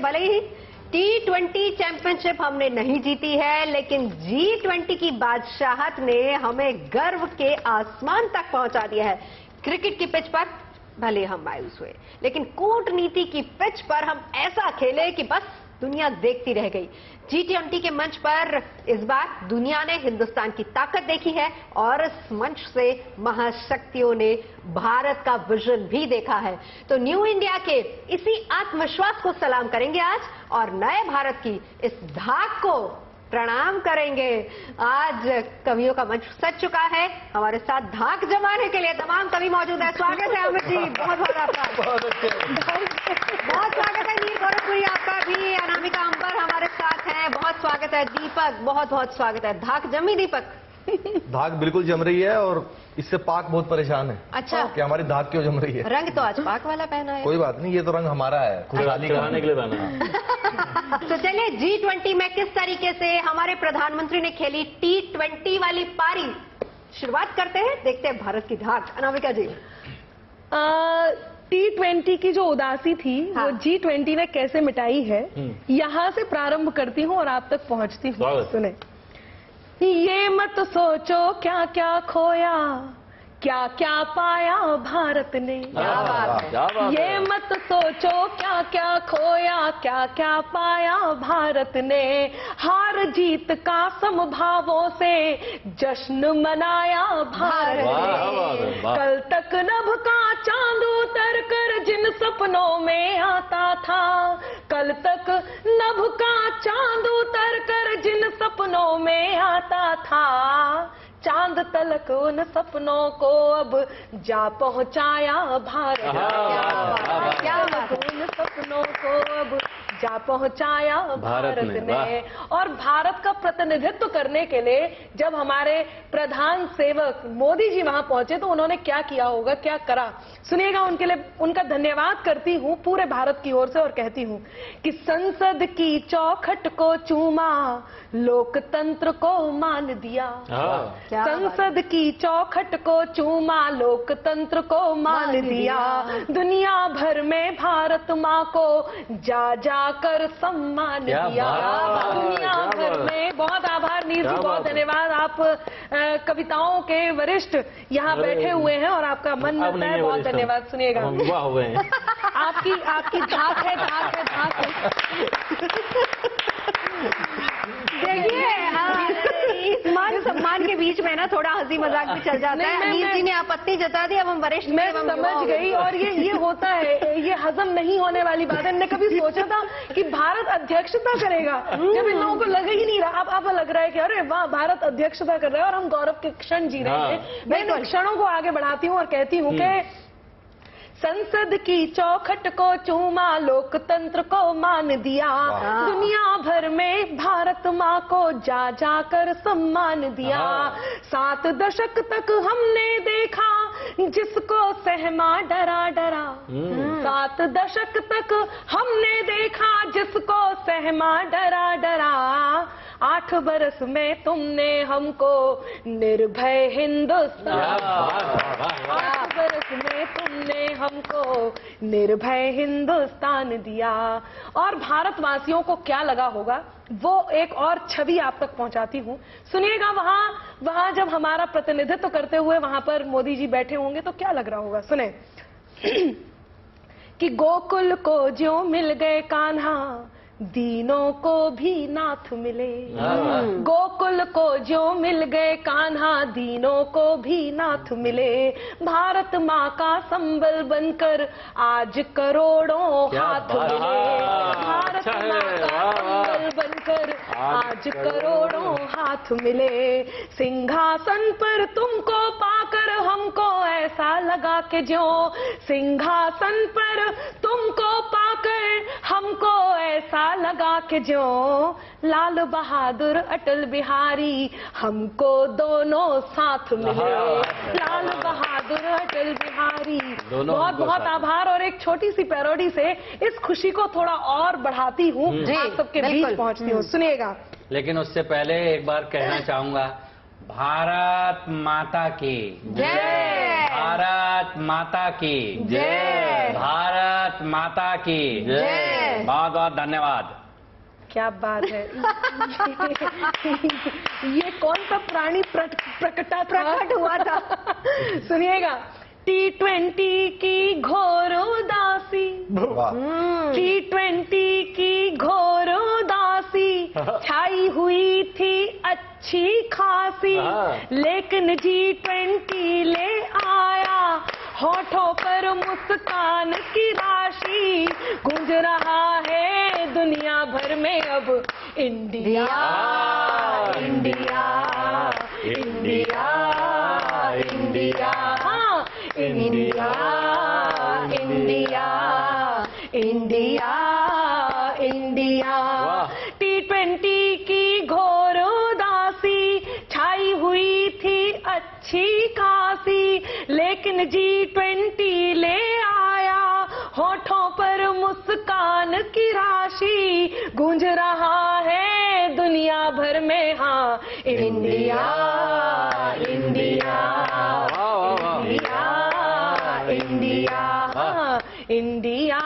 भले ही T20 championship हमने नहीं जीती है, लेकिन G20 की बादशाहत ने हमें गर्व के आसमान तक पहुंचा दिया है। क्रिकेट की पिच पर भले हम मायूस हुए, लेकिन कूटनीति की पिच पर हम ऐसा खेले कि बस दुनिया देखती रह गई। G20 के मंच पर इस बार दुनिया ने हिंदुस्तान की ताकत देखी है और इस मंच से महाशक्तियों ने भारत का विजन भी देखा है। तो न्यू इंडिया के इसी आत्मविश्वास को सलाम करेंगे आज और नए भारत की इस धाक को प्रणाम करेंगे। आज कवियों का मंच सज चुका है। हमारे साथ धाक जमाने के लिए तमाम कवि मौजूद है। स्वागत है अमित जी, बहुत बहुत आपका। बहुत स्वागत है नील गोरखपुरी, आपका भी। अनामिका अंबर हमारे साथ है, बहुत स्वागत है। दीपक, बहुत बहुत स्वागत है। धाक जमी दीपक? धाक बिल्कुल जम रही है और इससे पाक बहुत परेशान है। अच्छा, कि हमारी धाक क्यों जम रही है? रंग तो आज पाक वाला पहना है। कोई बात नहीं, ये तो रंग हमारा है, खुशहाली कराने के लिए पहना है। तो चलिए, G20 में किस तरीके से हमारे प्रधानमंत्री ने खेली T20 वाली पारी, शुरुआत करते हैं। देखते हैं भारत की धाक। अनामिका जी, T20 की जो उदासी थी, हाँ, वो G20 ने कैसे मिटाई है, यहाँ से प्रारंभ करती हूँ और आप तक पहुँचती हूँ। सुने, ये मत सोचो क्या क्या खोया, क्या क्या पाया भारत ने। क्या बात है। ये मत सोचो क्या क्या खोया, क्या क्या पाया भारत ने। हार जीत का समभावों से जश्न मनाया भारत ने। कल तक नभ का चांद उतर कर जिन सपनों में आता था, कल तक नभ का चांद उतर कर जिन सपनों में आता था, चांद तलक उन सपनों को अब जा पहुंचाया भारत। क्या बात, उन सपनों को अब जा पहुंचाया भारत ने। और भारत का प्रतिनिधित्व करने के लिए जब हमारे प्रधान सेवक मोदी जी वहां पहुंचे तो उन्होंने क्या किया होगा, क्या करा, सुनिएगा। उनके लिए उनका धन्यवाद करती हूँ पूरे भारत की ओर से और कहती हूँ कि संसद की चौखट को चूमा, लोकतंत्र को मान दिया। संसद की चौखट को चूमा, लोकतंत्र को मान दिया। दुनिया भर में भारत माँ को जा जाकर सम्मान दिया। दुनिया भर में। बहुत आभार नीर जी, बहुत धन्यवाद। आप कविताओं के वरिष्ठ यहाँ बैठे हुए हैं और आपका मन मिलता है। बहुत धन्यवाद। सुनिएगा, हो गए हैं। आपकी धाक है, धाक है, धाक है। देखिए, इस मान सम्मान के बीच में ना थोड़ा हंसी मजाक भी चल जाता है। अनिल जी ने आपत्ति जता दी, अब हम वरिष्ठ। मैं समझ गई, और ये होता है, ये हजम नहीं होने वाली बात है। मैंने कभी सोचा था कि भारत अध्यक्षता करेगा, जब इन लोगों को लग ही नहीं रहा। अब लग रहा है कि अरे वाह, भारत अध्यक्षता कर रहा है और हम गौरव के क्षण जी रहे हैं। मैं इन क्षणों को आगे बढ़ाती हूँ और कहती हूँ कि संसद की चौखट को चूमा, लोकतंत्र को मान दिया। दुनिया भर में भारत माँ को जा जाकर सम्मान दिया। 7 दशक तक हमने देखा जिसको सहमा डरा डरा। 7 दशक तक हमने देखा जिसको सहमा डरा डरा। 8 बरस में तुमने हमको निर्भय हिंदुस्तान। 8 बरस में तुमने हमको निर्भय हिंदुस्तान दिया। और भारतवासियों को क्या लगा होगा, वो एक और छवि आप तक पहुंचाती हूँ। सुनिएगा, वहां जब हमारा प्रतिनिधित्व करते हुए वहां पर मोदी जी बैठे होंगे तो क्या लग रहा होगा। सुने कि गोकुल को ज्यों मिल गए कान्हा, दीनों को भी नाथ मिले। गोकुल को जो मिल गए कान्हा, दीनों को भी नाथ मिले। भारत माँ का संबल बनकर आज करोड़ों हाथ मिले। भारत माँ का संबल बनकर आज करोड़ों हाथ मिले। सिंहासन पर तुमको पाकर हमको ऐसा लगा कि ज्यों, सिंहासन पर तुमको पाकर हमको ऐसा लगा कि ज्यों, लाल बहादुर अटल बिहारी हमको दोनों साथ मिले। लाल बहादुर अटल बिहारी। बहुत बहुत आभार। और एक छोटी सी पैरोडी से इस खुशी को थोड़ा और बढ़ाती हूँ, आप सबके बीच पहुँचती हूँ। सुनिएगा, लेकिन उससे पहले एक बार कहना चाहूंगा, भारत माता की जय। भारत माता की जय। भारत माता की जय। बहुत बहुत धन्यवाद। क्या बात है। ये कौन सा प्राणी प्रकट हुआ था? सुनिएगा। T20 की घोर उदासी, T20 की घोर उदासी छाई हुई थी अच्छी खासी, लेकिन G20 ले आया होठों पर मुस्कान की राशि। गूंज रहा है दुनिया भर में अब इंडिया इंडिया इंडिया इंडिया, हाँ India India India India. T20 की घोर उदासी छाई हुई थी अच्छी खासी, लेकिन G20 ले आया होठों पर मुस्कान की राशि। गूंज रहा है दुनिया भर में, हाँ इंडिया इंडिया इंडिया इंडिया, हाँ इंडिया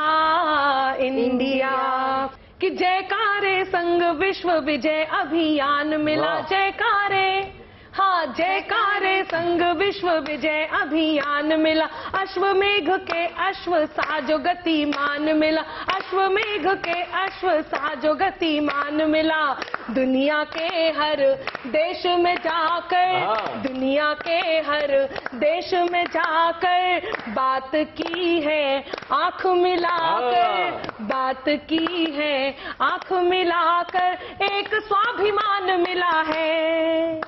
इंडिया। कि जयकारे संग विश्व विजय अभियान मिला, जयकारे, हाँ जयकारे संग विश्व विजय अभियान मिला। अश्वमेघ के अश्व साजो गतिमान मिला, अश्वमेघ के अश्व साजो गतिमान मिला। दुनिया के हर देश में जाकर, दुनिया के हर देश में जाकर बात की है आंख मिलाकर, बात की है आंख मिलाकर। एक स्वाभिमान मिला है।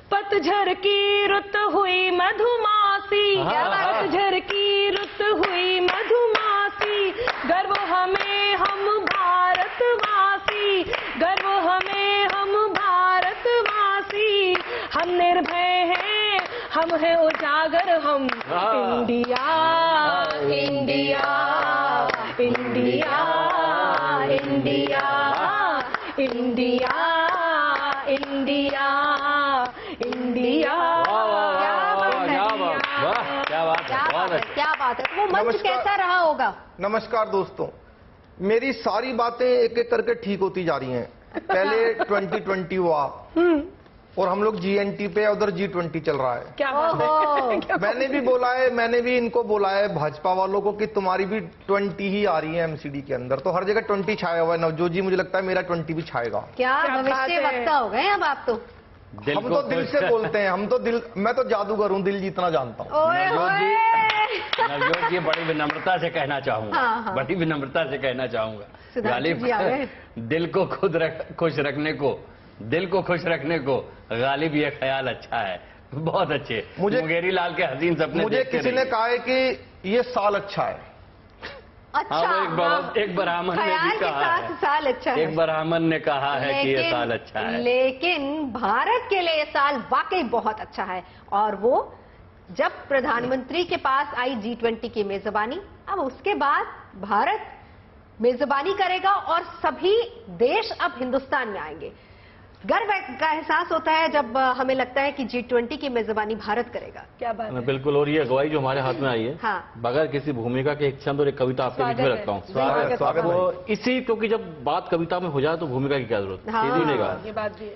पतझड़ की रुत हुई मधुमासी, पतझड़ की रुत हुई मधुमासी। गर्व हमें हम भारतवासी, गर्व हमें हम भारतवासी। हम निर्भय हैं, हम हैं उजागर, हम India India India India India India India. क्या बात है। वो मंच कैसा रहा होगा? नमस्कार दोस्तों, मेरी सारी बातें एक एक करके ठीक होती जा रही हैं। पहले 2020 हुआ और हम लोग GNT पे, उधर G20 चल रहा है। क्या बात है। मैंने भी बोला है, मैंने भी इनको बोला है भाजपा वालों को कि तुम्हारी भी 20 ही आ रही है MCD के अंदर, तो हर जगह 20 छाया हुआ है। नवजोत जी, मुझे लगता है मेरा 20 भी छाएगा। क्या भविष्य वक्ता हो गए अब आप तो। हम तो दिल से बोलते हैं, हम तो दिल, मैं तो जादूगर हूँ, दिल जीतना जानता हूँ। नवजोत जी बड़ी विनम्रता से कहना चाहूंगा, बड़ी विनम्रता से कहना चाहूंगा, गालिब दिल को खुश रखने को, दिल को खुश रखने को गालिब ये ख्याल अच्छा है, बहुत अच्छे। मुंगेरी लाल के हसीन सपने। मुझे किसी ने कहा है कि ये साल अच्छा है। अच्छा, एक ब्राह्मण ने भी कहा है, साल अच्छा है। एक ब्राह्मण ने कहा है कि ये साल अच्छा है। लेकिन भारत के लिए ये साल वाकई बहुत अच्छा है। और वो जब प्रधानमंत्री के पास आई G20 की मेजबानी, अब उसके बाद भारत मेजबानी करेगा और सभी देश अब हिंदुस्तान में आएंगे। गर्व का एहसास होता है जब हमें लगता है कि G20 की मेजबानी भारत करेगा। क्या बात है। बिल्कुल। और ये अगुवाई जो हमारे हाथ में आई है, हाँ। बगैर किसी भूमिका के एक छंद और एक कविता आपके बीच में रखता हूँ। स्वागत। इसी, क्योंकि जब बात कविता में हो जाए तो भूमिका की क्या जरूरत है। ये बात भी है।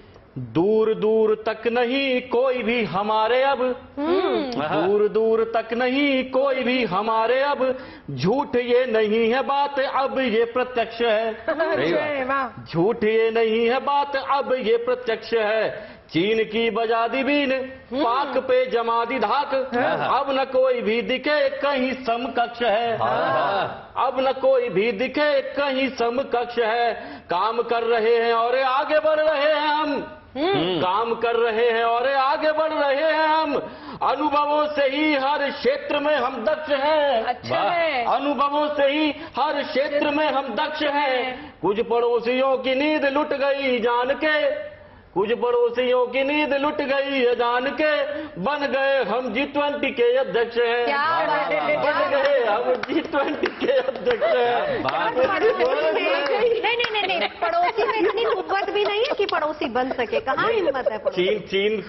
दूर दूर तक नहीं कोई भी हमारे अब, दूर दूर तक नहीं कोई भी हमारे अब, झूठ ये नहीं है बात अब ये प्रत्यक्ष है। झूठ ये नहीं है बात अब ये प्रत्यक्ष है। चीन की बजा दी बीन, पाक पे जमा दी धाक, अब न कोई भी दिखे कहीं समकक्ष है। अब न कोई भी दिखे कहीं समकक्ष है। काम कर रहे हैं और आगे बढ़ रहे हैं हम, काम कर रहे हैं और आगे बढ़ रहे हैं हम। अनुभवों से ही हर क्षेत्र में हम दक्ष हैं। अच्छा है। अनुभवों से ही हर क्षेत्र में हम दक्ष हैं। कुछ पड़ोसियों की नींद लुट गई जान के, कुछ पड़ोसियों की नींद लुट गई है जान के, बन गए हम G20 के अध्यक्ष हैं। बन गए हम G20 के अध्यक्ष हैं। नहीं, पड़ोसी में इतनी कुव्वत भी नहीं है कि पड़ोसी बन सके, कहाँ हिम्मत है पड़ोसी?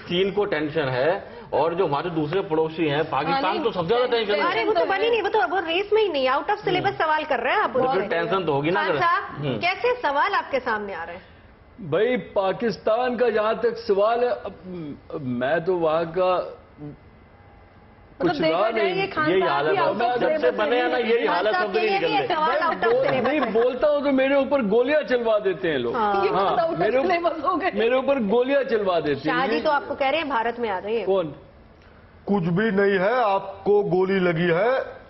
चीन को टेंशन है, और जो हमारे दूसरे पड़ोसी हैं पाकिस्तान तो सबसे ज्यादा टेंशन है। अरे वो तो बनी नहीं, वो रेस में ही नहीं, आउट ऑफ सिलेबस सवाल कर रहे हैं आप। फिर टेंशन तो होगी ना। कैसे सवाल आपके सामने आ रहे हैं? भाई पाकिस्तान का जहां तक सवाल है, मैं तो वहां का कुछ रहा नहीं, यही हालत है जब से बने हैं ना, यही हालत सब नहीं बोलता हूँ तो मेरे ऊपर गोलियां चलवा देते हैं लोग। हाँ, मेरे ऊपर गोलियां चलवा देते हैं। शादी तो आपको कह रहे हैं भारत में आ रही है। कौन? कुछ भी नहीं है, आपको गोली लगी है,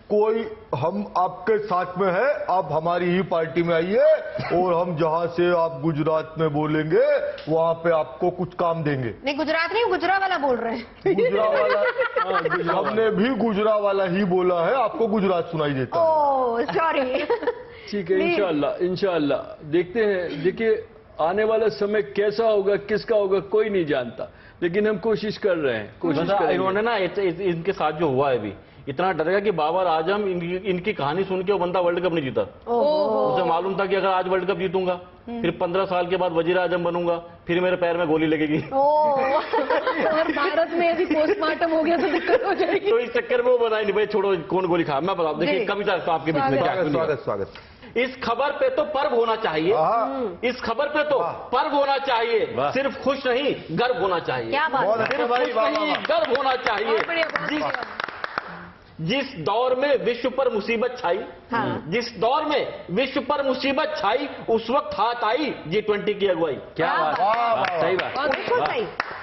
कोई हम आपके साथ में है, आप हमारी ही पार्टी में आइए, और हम जहां से आप गुजरात में बोलेंगे वहां पे आपको कुछ काम देंगे। नहीं गुजरात नहीं, गुजरावाला बोल रहे हैं। गुजरावाला हमने भी गुजरावाला ही बोला है, आपको गुजरात सुनाई देता है। Oh sorry. ठीक है, इंशाल्लाह देखते हैं। देखिए आने वाला समय कैसा होगा, किसका होगा, कोई नहीं जानता, लेकिन हम कोशिश कर रहे हैं। कोशिश कर इन्होंने ना इनके साथ जो हुआ है अभी, इतना डर गया कि बाबर आजम इनकी कहानी सुन के वो बंदा वर्ल्ड कप नहीं जीता। उसे मालूम था कि अगर आज वर्ल्ड कप जीतूंगा फिर 15 साल के बाद वजीर आजम बनूंगा, फिर मेरे पैर में गोली लगेगी। और भारत में यदि पोस्टमार्टम हो गया तो दिक्कत हो जाएगी। तो इस चक्कर में वो बनाई नहीं, भाई छोड़ो कौन गोली खा। मैं बताऊं, देखिए कविता आपके बीच में क्या। स्वागत। इस खबर पे तो पर्व होना चाहिए, इस खबर पे तो पर्व होना चाहिए, सिर्फ खुश नहीं गर्व होना चाहिए। क्या बात, सिर्फ खुश नहीं गर्व होना चाहिए। जिस दौर में विश्व पर मुसीबत छाई, जिस दौर में विश्व पर मुसीबत छाई, उस वक्त हाथ आई G20 की अगुवाई। क्या बात, सही बात।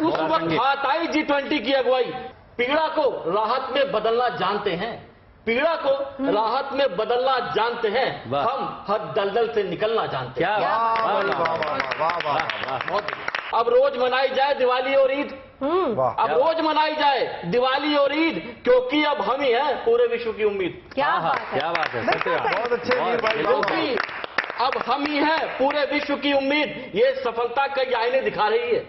उस वक्त हाथ आई G20 की अगुवाई। पीड़ा को राहत में बदलना जानते हैं, पीड़ा को राहत में बदलना जानते हैं, हम हर दलदल से निकलना जानते हैं। अब रोज मनाई जाए दिवाली और ईद, अब रोज मनाई जाए दिवाली और ईद, क्योंकि अब हम ही हैं पूरे विश्व की उम्मीद। क्या बात है, बहुत अच्छे। क्योंकि अब हम ही हैं पूरे विश्व की उम्मीद। ये सफलता कई आईने दिखा रही है,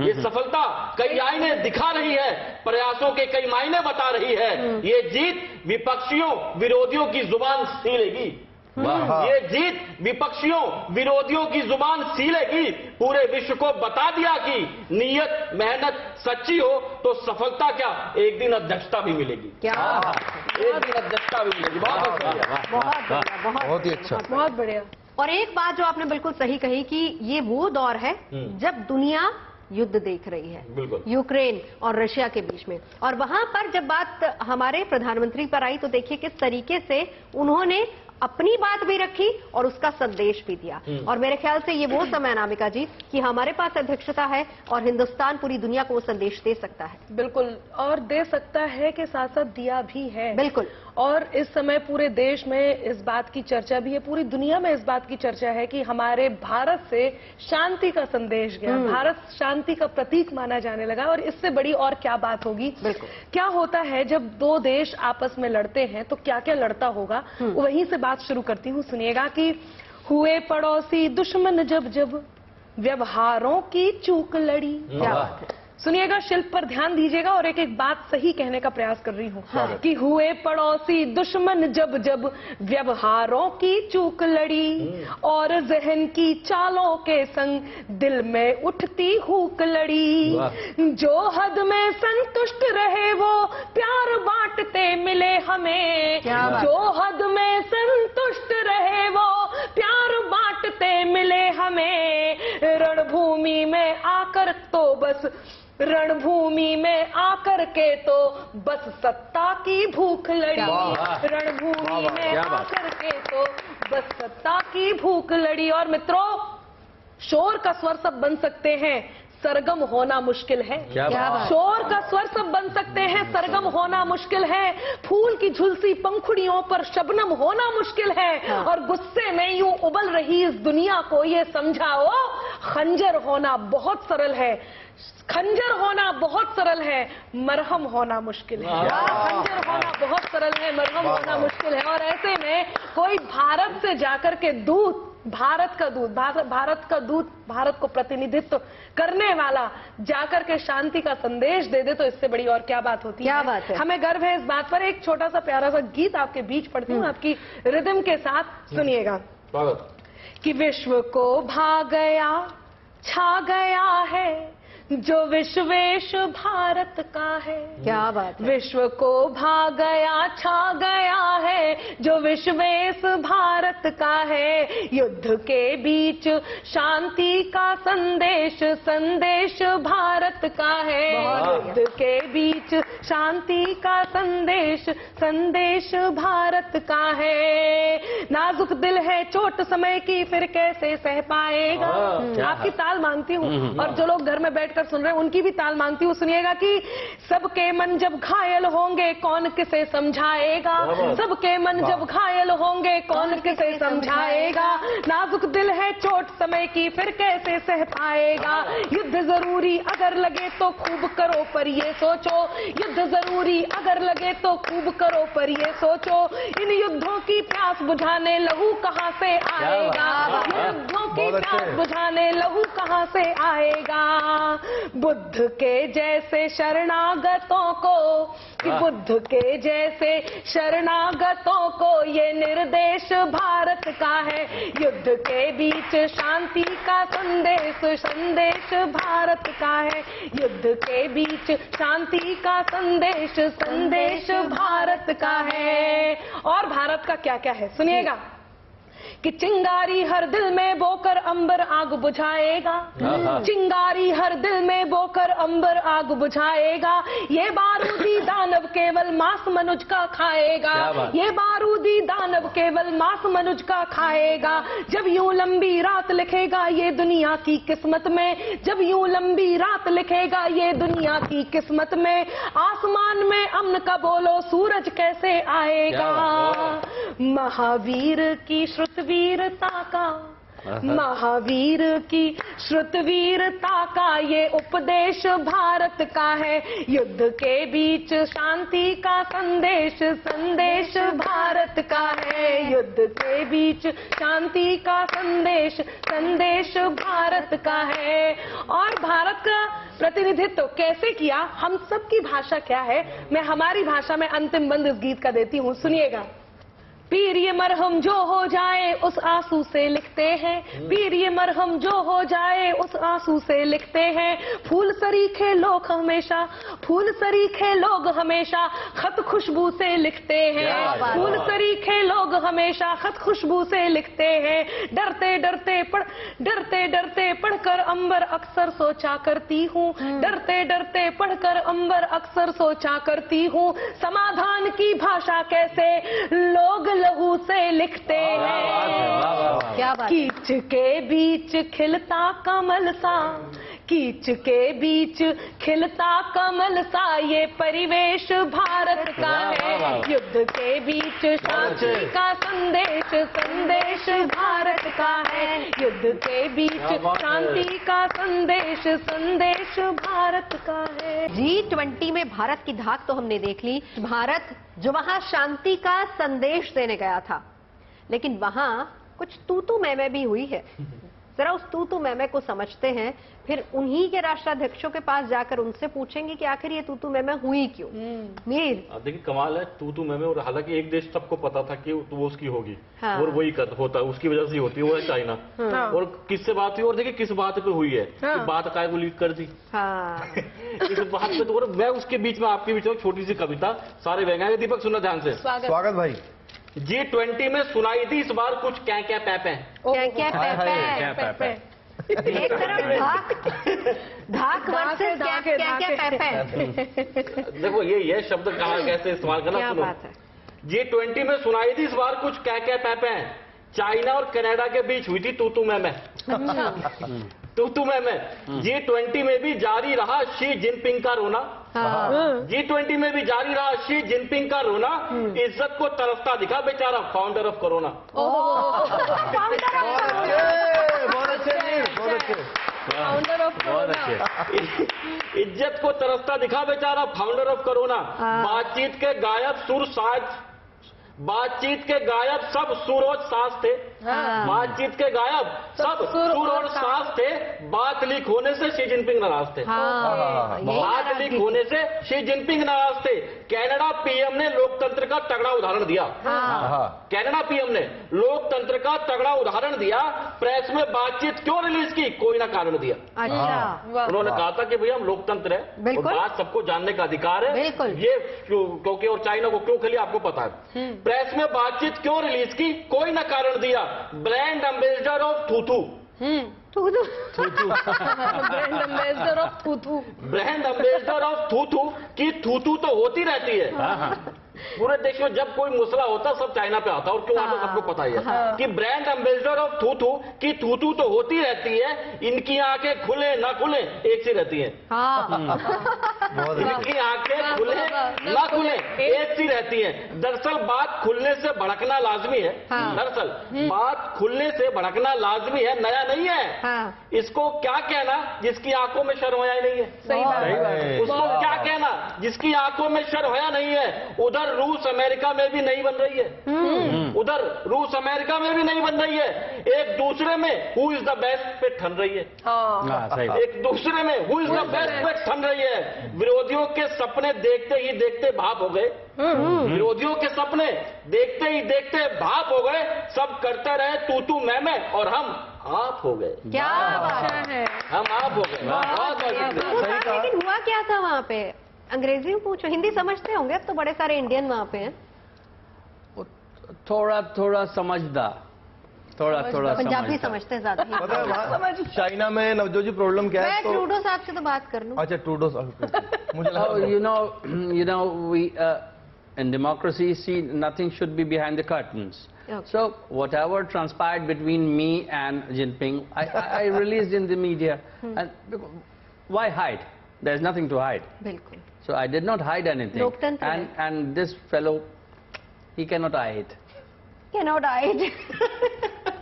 ये सफलता कई आईने दिखा रही है, प्रयासों के कई मायने बता रही है। ये जीत विपक्षियों विरोधियों की जुबान सीलेगी, ये जीत विपक्षियों विरोधियों की जुबान सीलेगी। पूरे विश्व को बता दिया कि नीयत मेहनत सच्ची हो तो सफलता क्या, एक दिन अध्यक्षता भी मिलेगी। क्या एक दिन अध्यक्षता भी मिलेगी। बहुत ही अच्छा, बहुत बढ़िया। और एक बात जो आपने बिल्कुल सही कही कि ये वो दौर है जब दुनिया युद्ध देख रही है, बिल्कुल, यूक्रेन और रशिया के बीच में। और वहां पर जब बात हमारे प्रधानमंत्री पर आई तो देखिए किस तरीके से उन्होंने अपनी बात भी रखी और उसका संदेश भी दिया। और मेरे ख्याल से ये वो समय अनामिका जी कि हमारे पास अध्यक्षता है और हिंदुस्तान पूरी दुनिया को वो संदेश दे सकता है। बिल्कुल, और दे सकता है कि साथ साथ दिया भी है। बिल्कुल। और इस समय पूरे देश में इस बात की चर्चा भी है, पूरी दुनिया में इस बात की चर्चा है कि हमारे भारत से शांति का संदेश गया, भारत शांति का प्रतीक माना जाने लगा। और इससे बड़ी और क्या बात होगी। बिल्कुल। क्या होता है जब दो देश आपस में लड़ते हैं तो क्या क्या लड़ता होगा, वहीं से बात शुरू करती हूँ। सुनिएगा कि हुए पड़ोसी दुश्मन जब जब व्यवहारों की चूक लड़ी। क्या बात है, सुनिएगा, शिल्प पर ध्यान दीजिएगा और एक एक बात सही कहने का प्रयास कर रही हूँ। कि हुए पड़ोसी दुश्मन जब जब व्यवहारों की चूक लड़ी, और जहन की चालों के संग दिल में उठती हुक लड़ी। जो हद में संतुष्ट रहे वो प्यार बांटते मिले हमें, जो हद में संतुष्ट रहे वो प्यार बांटते मिले हमें। रणभूमि में आकर तो बस रणभूमि में आकर के तो बस सत्ता की भूख लड़ी। रणभूमि में आकर के तो बस सत्ता की भूख लड़ी। और मित्रों, शोर का स्वर सब बन सकते हैं, सरगम होना मुश्किल है। शोर का स्वर सब बन सकते हैं, सरगम होना मुश्किल है। फूल की झुलसी पंखुड़ियों पर शबनम होना मुश्किल है। और गुस्से में यूं उबल रही इस दुनिया को ये समझाओ, खंजर होना बहुत सरल है, खंजर होना बहुत सरल है, मरहम होना मुश्किल है। खंजर होना बहुत सरल है, मरहम होना मुश्किल है। और ऐसे में कोई भारत से जाकर के दूत, भारत का दूत, भारत को प्रतिनिधित्व करने वाला जाकर के शांति का संदेश दे दे तो इससे बड़ी और क्या बात होती है। क्या बात है। हमें गर्व है इस बात पर। एक छोटा सा प्यारा सा गीत आपके बीच पढ़ती हूँ, आपकी रिदम के साथ, सुनिएगा। कि विश्व को भा गया छा गया है जो विश्वेश भारत का है। क्या बात है। विश्व को भा गया छा गया है जो विश्वेश भारत का है। युद्ध के बीच शांति का संदेश संदेश भारत का है। युद्ध के बीच शांति का संदेश संदेश भारत का है। नाजुक दिल है चोट समय की फिर कैसे सह पाएगा। आपकी ताल मानती हूँ और जो लोग घर में बैठकर सुन रहे हैं उनकी भी ताल मानती हूँ। सुनिएगा कि सबके मन जब घायल होंगे कौन किसे समझाएगा। सबके मन जब घायल होंगे कौन किसे समझाएगा। नाजुक दिल है चोट समय की फिर कैसे सह पाएगा। युद्ध जरूरी अगर लगे तो खूब करो पर ये सोचो। युद्ध जरूरी अगर लगे तो खूब करो पर ये सोचो। इन युद्धों की प्यास बुझाने लहू कहाँ से आएगा। युद्धों की प्यास बुझाने लहू कहाँ से आएगा। बुद्ध के जैसे शरणागतों को कि बुद्ध के जैसे शरणागतों को ये निर्देश भारत का है। युद्ध के बीच शांति का संदेश संदेश भारत का है। युद्ध के बीच शांति का संदेश संदेश भारत का है। और भारत का क्या क्या है सुनिएगा कि चिंगारी हर दिल में बोकर अंबर आग बुझाएगा। चिंगारी हर दिल में बोकर अंबर आग बुझाएगा। ये बारूदी दानव केवल मांस मनुज का खाएगा। ये बारूदी दानव केवल मांस मनुज का खाएगा। जब यूं लंबी रात लिखेगा ये दुनिया की किस्मत में। जब यूं लंबी रात लिखेगा ये दुनिया की किस्मत में। आसमान में अमन का बोलो सूरज कैसे आएगा। महावीर की श्रुतवीरता का महावीर की श्रुतवीरता का ये उपदेश भारत का है। युद्ध के बीच शांति का संदेश संदेश भारत का है। युद्ध के बीच शांति का संदेश संदेश भारत का है। और भारत का प्रतिनिधित्व कैसे किया, हम सबकी भाषा क्या है, मैं हमारी भाषा में अंतिम बंद इस गीत का देती हूँ, सुनिएगा। पीर ये मरहम जो हो जाए उस आंसू से लिखते हैं। पीर ये मरहम जो हो जाए उस आंसू से लिखते हैं। फूल सरीखे लोग हमेशा फूल सरीखे लोग हमेशा खत खुशबू से लिखते हैं। फूल सरीखे लोग हमेशा खत खुशबू से लिखते हैं। डरते डरते पढ़कर अंबर अक्सर सोचा करती हूँ। डरते डरते पढ़कर अंबर अक्सर सोचा करती हूँ। समाधान की भाषा कैसे लोग लहू से लिखते हैं। क्या बात। कीच के बीच खिलता कमल सा कीच के बीच खिलता कमल सा ये परिवेश भारत का है। युद्ध के बीच शांति का संदेश संदेश भारत का है। युद्ध के बीच शांति का संदेश संदेश भारत का है। G20 में भारत की धाक तो हमने देख ली। भारत जो वहां शांति का संदेश देने गया था, लेकिन वहां कुछ तू मैं भी हुई है। जरा उस तू मैं को समझते हैं, फिर उन्हीं के राष्ट्राध्यक्षों के पास जाकर उनसे पूछेंगे कि आखिर ये तू मैं हुई क्यों। मीर अब देखिए कमाल है तू मैं, और हालांकि एक देश सबको पता था कि वो उसकी होगी। हाँ। और वही होता है, उसकी वजह से होती है, वो है चाइना। हाँ। और किससे बात हुई, और देखिए किस बात पे हुई है। हाँ। कि बात काय को लीक कर दी। हाँ। इस बात पे तो, और मैं उसके बीच में आपके बीच में छोटी सी कविता सारे बहंगे। दीपक सुनना ध्यान से। स्वागत भाई। G20 में सुनाई थी इस बार कुछ क्या क्या पैपे। एक तरफ धाक वर्सेस क्या पैपे। देखो ये शब्द कहाँ कैसे इस्तेमाल करना, क्या सुनो। बात है। G20 में सुनाई थी इस बार कुछ क्या क्या पैपे। चाइना और कनाडा के बीच हुई थी तू मैं। तू मैं G20 में भी जारी रहा शी जिनपिंग का रोना। G20 में भी जारी रहा शी जिनपिंग का रोना। इज्जत को तरसता दिखा बेचारा फाउंडर ऑफ कोरोना। बहुत अच्छे। फाउंडर ऑफ इज्जत को तरसता दिखा बेचारा फाउंडर ऑफ कोरोना। बातचीत के गायब सब सुर और सांस थे। बातचीत के गायब सब सुर और सांस थे। बात लीक होने से शी जिनपिंग नाराज थे। बात लीक होने से शी जिनपिंग नाराज थे। कनाडा पीएम ने लोकतंत्र का तगड़ा उदाहरण दिया। कनाडा पीएम ने लोकतंत्र का तगड़ा उदाहरण दिया। प्रेस में बातचीत क्यों रिलीज की, कोई ना कारण दिया। अच्छा, उन्होंने कहा था कि भैया हम लोकतंत्र है और बिल्कुल। बात सबको जानने का अधिकार है। बिल्कुल। ये क्योंकि और चाइना को क्यों खेली आपको पता है। प्रेस में बातचीत क्यों रिलीज की, कोई ना कारण दिया। ब्रांड एम्बेसडर ऑफ थूथू। ब्रांड एम्बेसडर ऑफ थूथू। ब्रांड एम्बेसडर ऑफ थूथू की थूथू तो होती रहती है। पूरे देश में जब कोई मसला होता सब चाइना पे आता और क्यों आता सबको पता ही है कि ब्रांड एम्बेसडर ऑफ थूथू की थूथू तो होती रहती है। इनकी आंखें खुले ना खुले एक सी रहती है। इनकी आंखें खुले ना खुले एक सी रहती है। दरअसल बात खुलने से भड़कना लाजमी है। दरअसल बात खुलने से भड़कना लाजमी है, नया नहीं है। इसको क्या कहना जिसकी आंखों में शर्म आया नहीं है। सही बात है। उसको क्या कहना जिसकी आंखों में शर्म आया नहीं है। उधर रूस अमेरिका में भी नहीं बन रही है। उधर रूस अमेरिका में भी नहीं बन रही है। एक दूसरे में हु इज द बेस्ट पे ठन रही है। एक दूसरे में हु इज द बेस्ट पे ठन रही है। विरोधियों के सपने देखते ही देखते भाप हो गए। विरोधियों के सपने देखते ही देखते भाप हो गए। सब करते रहे तू तू मैं और हम आप हो गए। क्या बात है, हम आप हो गए। बहुत लेकिन हुआ क्या था वहाँ पे? अंग्रेजी में पूछो, हिंदी समझते होंगे, अब तो बड़े सारे इंडियन वहाँ पे हैं। थोड़ा थोड़ा समझदार, थोड़ा पंजाबी समझते हैं ज्यादा। पता है वहाँ चाइना में नवजोत जी प्रॉब्लम क्या है? मैं ट्रूडो साहब से तो बात कर लूं। अच्छा ट्रूडो साहब, मुझे लगा you know, we in democracy see nothing should be behind the curtains. Okay. So whatever transpired between me and Jinping, I released in the media. And why hide? There's nothing to hide. बिल्कुल। So I did not hide anything. लोकतंत्र है। And this fellow, he cannot hide. Cannot hide।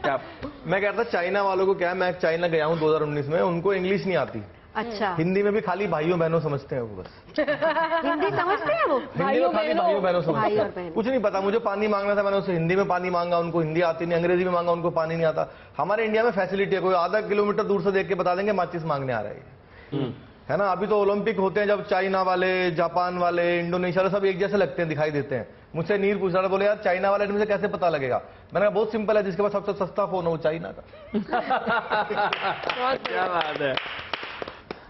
क्या? मैं कहता China वालों को क्या है, मैं चाइना गया हूँ 2019 में, उनको इंग्लिश नहीं आती। अच्छा, हिंदी में भी खाली भाइयों बहनों समझते हैं वो बस। हिंदी समझते हैं वो? हिंदी में खाली भाइयों बहनों समझते भाई और हैं। बहन। कुछ नहीं पता, मुझे पानी मांगना था, मैंने उससे हिंदी में पानी मांगा, उनको हिंदी आती नहीं। अंग्रेजी में मांगा, उनको पानी नहीं आता। हमारे इंडिया में फैसिलिटी है, कोई आधा किलोमीटर दूर से देख के बता देंगे माचिस मांगने आ रही है ना। अभी तो ओलंपिक होते हैं जब चाइना वाले, जापान वाले, इंडोनेशिया वाले सब एक जैसे लगते हैं, दिखाई देते हैं। मुझसे नीर पूछ रहा था, बोले यार चाइना वाले मुझे कैसे पता लगेगा? मैंने कहा बहुत सिंपल है, जिसके पास सबसे सस्ता फोन है वो चाइना का। क्या बात है।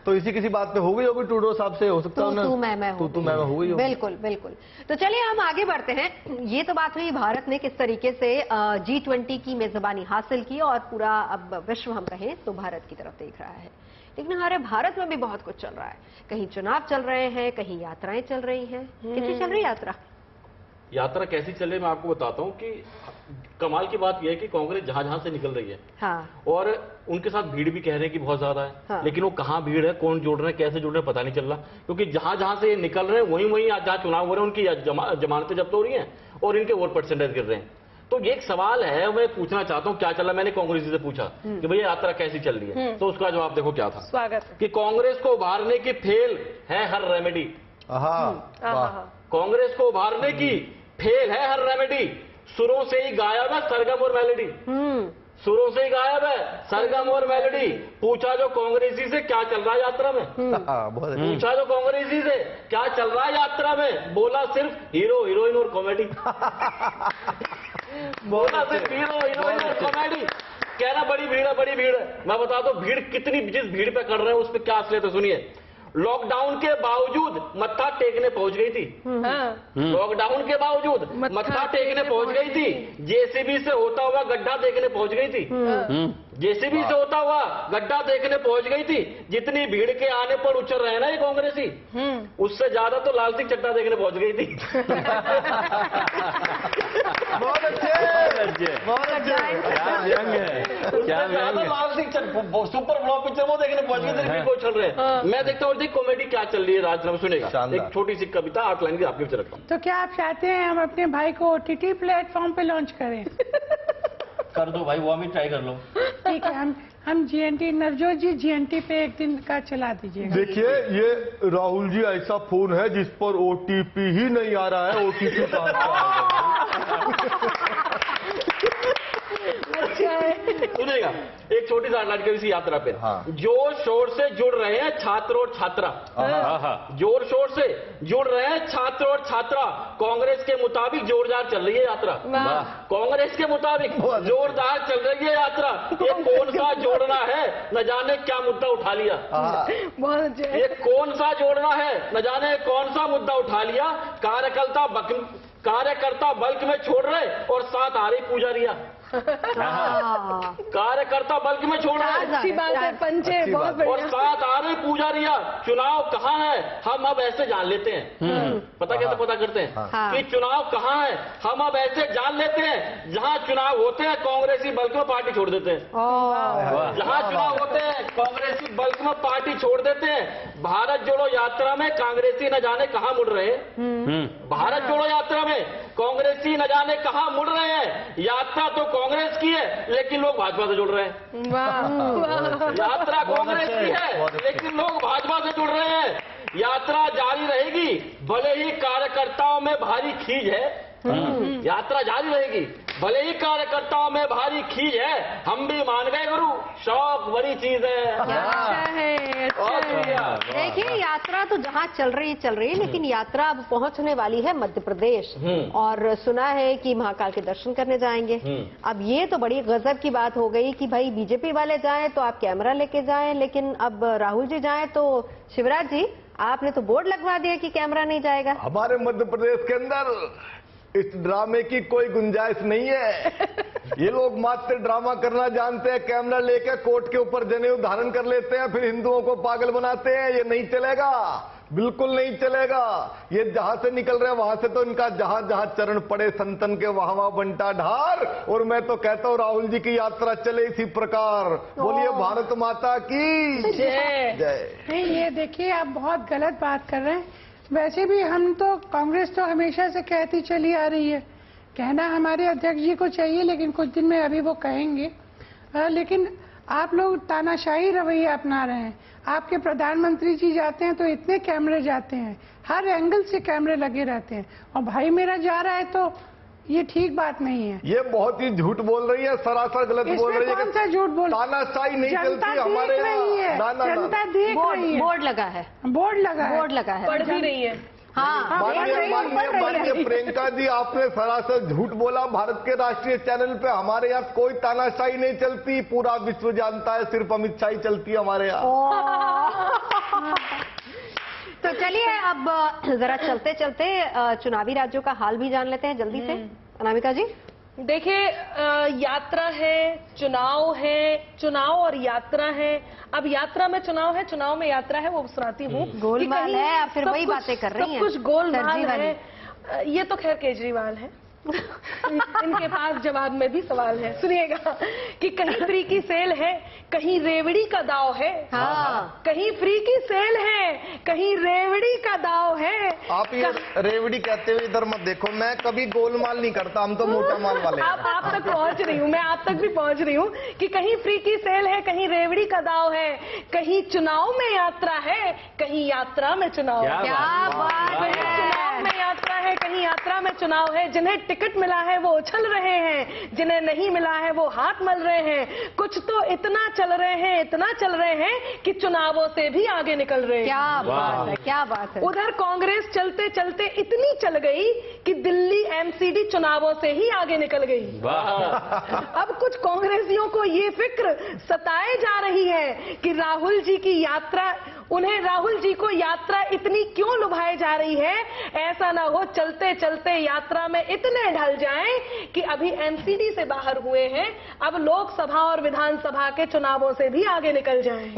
तो इसी किसी बात पे हो गई होगी ट्रूडो साहब से, हो सकता है तू मैं हो गई। बिल्कुल बिल्कुल। तो चलिए हम आगे बढ़ते हैं। ये तो बात हुई भारत ने किस तरीके से G20 की मेजबानी हासिल की और पूरा अब विश्व हम कहें तो भारत की तरफ देख रहा है। लेकिन हमारे भारत में भी बहुत कुछ चल रहा है। कहीं चुनाव चल रहे हैं, कहीं यात्राएं चल रही हैं। कैसी चल रही यात्रा कैसी चल रही है मैं आपको बताता हूं कि कमाल की बात यह है कि कांग्रेस जहां जहां से निकल रही है। हाँ। और उनके साथ भीड़ भी कह रहे हैं कि बहुत ज्यादा है। हाँ। लेकिन वो कहां भीड़ है, कौन जोड़ रहे हैं, कैसे जोड़ रहे हैं पता नहीं चल रहा। क्योंकि जहां जहां से ये निकल रहे हैं वहीं जहां चुनाव हो रहे हैं उनकी जमानतें जब्त हो रही हैं और इनके वोट परसेंटेज गिर रहे हैं। तो ये एक सवाल है, मैं पूछना चाहता हूं क्या चल रहा है। मैंने कांग्रेस जी से पूछा कि भैया यात्रा कैसी चल रही है, तो उसका जवाब देखो क्या था। स्वागत है। कि कांग्रेस को उभारने की फेल है हर रेमेडी। कांग्रेस को उभारने की फेल है हर रेमेडी। सुरों से ही गायब है सरगम और मेलोडी। सुरों से ही गायब है सरगम और मेलोडी। पूछा जो कांग्रेसी से क्या चल रहा है यात्रा में, पूछा जो कांग्रेसी से क्या चल रहा है यात्रा में, बोला सिर्फ हीरो हीरोइन और कॉमेडी। बोला सिर्फ हीरो हीरोइन और कॉमेडी। कह रहा बड़ी भीड़ है, बड़ी भीड़ है। मैं बता दो भीड़ कितनी, जिस भीड़ पे कर रहे हैं उस पर क्या असलियत है सुनिए। लॉकडाउन के बावजूद मत्था टेकने पहुंच गई थी। लॉकडाउन के बावजूद मत्था टेकने पहुंच गई थी। जेसीबी से होता हुआ गड्ढा देखने पहुंच गई थी। जेसीबी से होता हुआ गड्ढा देखने पहुंच गई थी। जितनी भीड़ के आने पर उछल रहे ना ये कांग्रेसी, उससे ज्यादा तो लाल सिंह चड्ढा देखने पहुंच गई थी। बहुत अच्छे, बहुत क्या लाल सिंह सुपर ब्लॉक पिक्चर वो देखने पहुंच गई थी। को चल रहे हैं। मैं देखता हूँ कॉमेडी क्या चल रही है राजनाम सुनेगा। एक छोटी सी कविता 8 लाइन की आपके बीच रखता हूँ। तो क्या आप चाहते हैं हम अपने भाई को OTT प्लेटफॉर्म पे लॉन्च करें? कर दो भाई, वो भी ट्राई कर लो। ठीक है, हम GNT, नवजोत जी GNT पे एक दिन का चला दीजिएगा। देखिए ये राहुल जी ऐसा फोन है जिस पर OTP ही नहीं आ रहा है, OTP कहाँ से आएगा? सुनेगा एक छोटी सी हाईलाइट करी इसी यात्रा पे। जोर शोर से जुड़ रहे हैं छात्र और छात्रा, जोर शोर से जुड़ रहे हैं छात्र और छात्रा। कांग्रेस के मुताबिक जोरदार चल रही है यात्रा, कांग्रेस के मुताबिक जोरदार चल रही है यात्रा। ये कौन सा जोड़ना है, न जाने क्या मुद्दा उठा लिया। ये कौन सा जोड़ना है, न जाने कौन सा मुद्दा उठा लिया। कार्यकर्ता बल्क में छोड़ रहे और साथ आ रही पुजारिया। कार्यकर्ता बल्क में छोड़ रहे, अच्छी बात है पंचे, बहुत बढ़िया। और साथ आ रही पुजारिया। चुनाव कहाँ है, हम अब ऐसे जान लेते हैं। पता कैसे पता करते हैं कि चुनाव कहाँ है, हम अब ऐसे जान लेते हैं। जहाँ चुनाव होते हैं कांग्रेसी बल्क में पार्टी छोड़ देते हैं। जहाँ चुनाव होते हैं कांग्रेसी बल्क में पार्टी छोड़ देते हैं। भारत जोड़ो यात्रा में कांग्रेसी न जाने कहाँ मुड़ रहे हैं। भारत जोड़ो यात्रा में कांग्रेसी न जाने कहाँ मुड़ रहे हैं। यात्रा तो कांग्रेस की है लेकिन लोग भाजपा से जुड़ रहे हैं। यात्रा कांग्रेस की है लेकिन लोग भाजपा से जुड़ रहे हैं। यात्रा जारी रहेगी भले ही कार्यकर्ताओं में भारी खींच है। यात्रा जारी रहेगी भले ही कार्यकर्ताओं में भारी खींच है। हम भी मान गए गुरु, शौक बड़ी चीज है। देखिए यात्रा तो जहाँ चल रही लेकिन यात्रा अब पहुंचने वाली है मध्य प्रदेश। और सुना है कि महाकाल के दर्शन करने जाएंगे। अब ये तो बड़ी गजब की बात हो गई कि भाई बीजेपी वाले जाएं तो आप कैमरा लेके जाएं, लेकिन अब राहुल जी जाएं तो शिवराज जी आपने तो बोर्ड लगवा दिया कि कैमरा नहीं जाएगा। हमारे मध्य प्रदेश के अंदर इस ड्रामे की कोई गुंजाइश नहीं है। ये लोग मात्र ड्रामा करना जानते हैं। कैमरा लेकर कोर्ट के ऊपर जनेऊ धारण कर लेते हैं, फिर हिंदुओं को पागल बनाते हैं। ये नहीं चलेगा, बिल्कुल नहीं चलेगा। ये जहां से निकल रहे हैं वहां से तो इनका जहां जहां चरण पड़े संतन के वहां वहां बंटा ढार। और मैं तो कहता हूं राहुल जी की यात्रा चले इसी प्रकार। बोलिए भारत माता की जय। नहीं, ये देखिए आप बहुत गलत बात कर रहे हैं। वैसे भी हम तो कांग्रेस तो हमेशा से कहती चली आ रही है, कहना हमारे अध्यक्ष जी को चाहिए, लेकिन कुछ दिन में अभी वो कहेंगे। लेकिन आप लोग तानाशाही रवैया अपना रहे हैं। आपके प्रधानमंत्री जी जाते हैं तो इतने कैमरे जाते हैं, हर एंगल से कैमरे लगे रहते हैं, और भाई मेरा जा रहा है तो ये ठीक बात नहीं है। ये बहुत ही झूठ बोल रही है, सरासर गलत बोल रही है। कौन सा झूठ बोल, तानाशाही नहीं चलती हमारे यहाँ। जनता देख रही है। बोर्ड लगा है, बोर्ड लगा है, पढ़ भी रही है। माननीय प्रियंका जी, आपने सरासर झूठ बोला। भारत के राष्ट्रीय चैनल पे हमारे यहाँ कोई तानाशाही नहीं चलती। पूरा विश्व जानता है, सिर्फ अमित शाही चलती है हमारे यहाँ। तो चलिए अब जरा चलते चलते चुनावी राज्यों का हाल भी जान लेते हैं जल्दी से। अनामिका जी देखिए, यात्रा है, चुनाव और यात्रा है। अब यात्रा में चुनाव है, चुनाव में यात्रा है, वो सुनाती हूँ। गोलमाल है, आप फिर वही बातें कर रही हैं। सब कुछ गोलमाल है। ये तो खैर केजरीवाल है। इनके पास जवाब में भी सवाल है। सुनिएगा कि कहीं फ्री की सेल है, कहीं रेवड़ी का दाव है। कहीं फ्री की सेल है, कहीं रेवड़ी का दाव है। आप ये रेवड़ी कहते हुए इधर मत देखो, मैं कभी गोलमाल नहीं करता, हम तो मोटा माल वाले। आप तक पहुंच रही हूँ, मैं आप तक भी पहुंच रही हूँ कि कहीं फ्री की सेल है, कहीं रेवड़ी का दाव है, कहीं चुनाव में यात्रा है, कहीं यात्रा में चुनाव। क्या बात है। चुनाव में यात्रा है, कहीं यात्रा में चुनाव है। जिन्हें टिकट मिला है वो उछल रहे हैं, जिन्हें नहीं मिला है वो हाथ मल रहे हैं। कुछ तो इतना चल रहे हैं कि चुनावों से भी आगे निकल रहे हैं। क्या बात है, क्या बात है। उधर कांग्रेस चलते चलते इतनी चल गई कि दिल्ली एमसीडी चुनावों से ही आगे निकल गई। अब कुछ कांग्रेसियों को ये फिक्र सताए जा रही है कि राहुल जी की यात्रा, उन्हें राहुल जी को यात्रा इतनी क्यों लुभाई जा रही है। ऐसा ना हो चलते चलते यात्रा में इतने ढल जाएं कि अभी एमसीडी से बाहर हुए हैं, अब लोकसभा और विधानसभा के चुनावों से भी आगे निकल जाएं।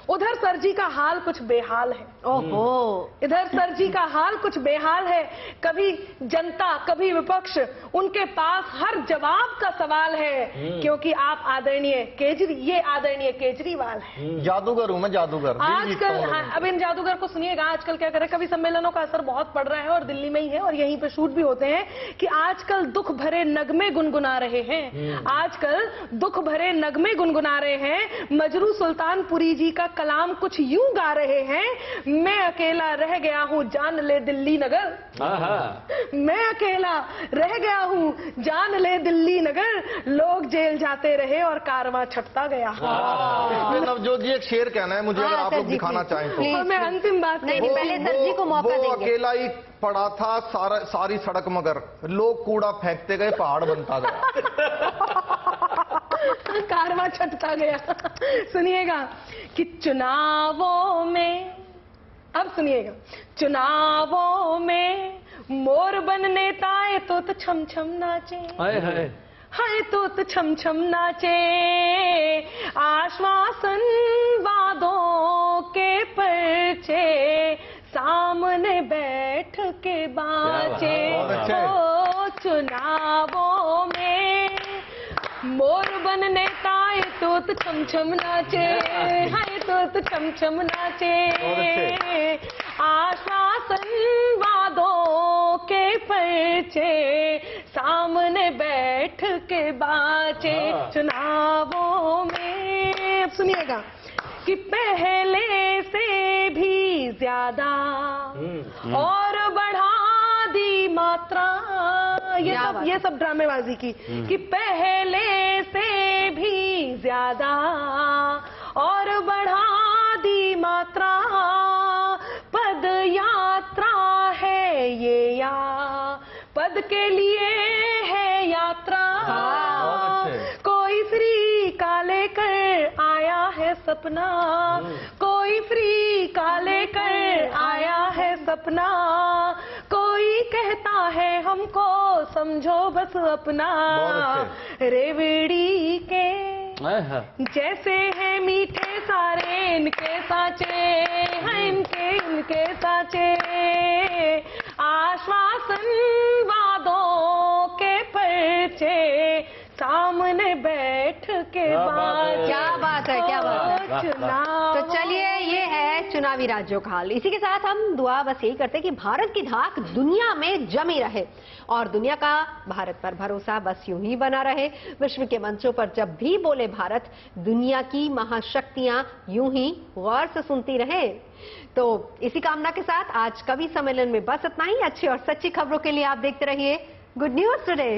उधर सरजी का हाल कुछ बेहाल है। ओहो, इधर सरजी का हाल कुछ बेहाल है। कभी जनता, कभी विपक्ष, उनके पास हर जवाब का सवाल है, क्योंकि आप आदरणीय केजरीवाल है। जादूगर हूँ मैं, जादूगर। आजकल अब इन जादूगर को सुनिएगा, आजकल क्या करे, कवि सम्मेलनों का असर बहुत पड़ रहा है और दिल्ली में ही है और यहीं पे शूट भी होते हैं कि आजकल दुख भरे नगमे गुनगुना रहे हैं। आजकल दुख भरे नगमे गुनगुना रहे हैं। मजरू सुल्तानपुरी जी का कलाम कुछ यूं गा रहे हैं, मैं अकेला रह गया हूँ जान ले दिल्ली नगर, मैं अकेला रह गया हूँ जान ले दिल्ली नगर, लोग जेल जाते रहे और कारवां छटता गया। इसमें नवजोत जी एक शेर कहना है मुझे, अगर आप लोग दिखाना चाहें तो। और मैं अंतिम बात नहीं, पहले सर जी को मौका देंगे। अकेला ही पड़ा था सारी सड़क मगर, लोग कूड़ा फेंकते गए पहाड़ बनता गया। कारवां छटता गया। सुनिएगा कि चुनावों में, अब सुनिएगा, चुनावों में मोर बन नेताए तो छम छम नाचे, हाय तो छम छम नाचे, आश्वासन वादों के पर्चे सामने बैठ के बाचे, ओ चुनावों में मोर बन नेताए तो छम छम नाचे, हाय तो छम छम नाचे, आश्वासन वादों के पर्चे सामने बैठ के बाचे, चुनावों में। अब सुनिएगा कि पहले से भी ज्यादा और बढ़ा दी मात्रा, ये सब ड्रामेबाजी की, कि पहले से भी ज्यादा और बढ़ा दी मात्रा, पद यात्रा है ये, या पद के लिए है यात्रा, कोई फ्री का लेकर आया है सपना, कोई फ्री का लेकर आया है सपना, कोई कहता है हमको समझो बस अपना, रेवड़ी के जैसे हैं मीठे सारे इनके साचे, हैं इनके साचे, आश्वासन वादों के पर्चे सामने बैठ के बात। क्या बात है, क्या बात है। तो चलिए, ये है चुनावी राज्यों का हाल। इसी के साथ हम दुआ बस यही करते हैं कि भारत की धाक दुनिया में जमी रहे और दुनिया का भारत पर भरोसा बस यूं ही बना रहे। विश्व के मंचों पर जब भी बोले भारत, दुनिया की महाशक्तियां यूं ही गौर से सुनती रहे। तो इसी कामना के साथ आज कवि सम्मेलन में बस इतना ही। अच्छी और सच्ची खबरों के लिए आप देखते रहिए गुड न्यूज टुडे।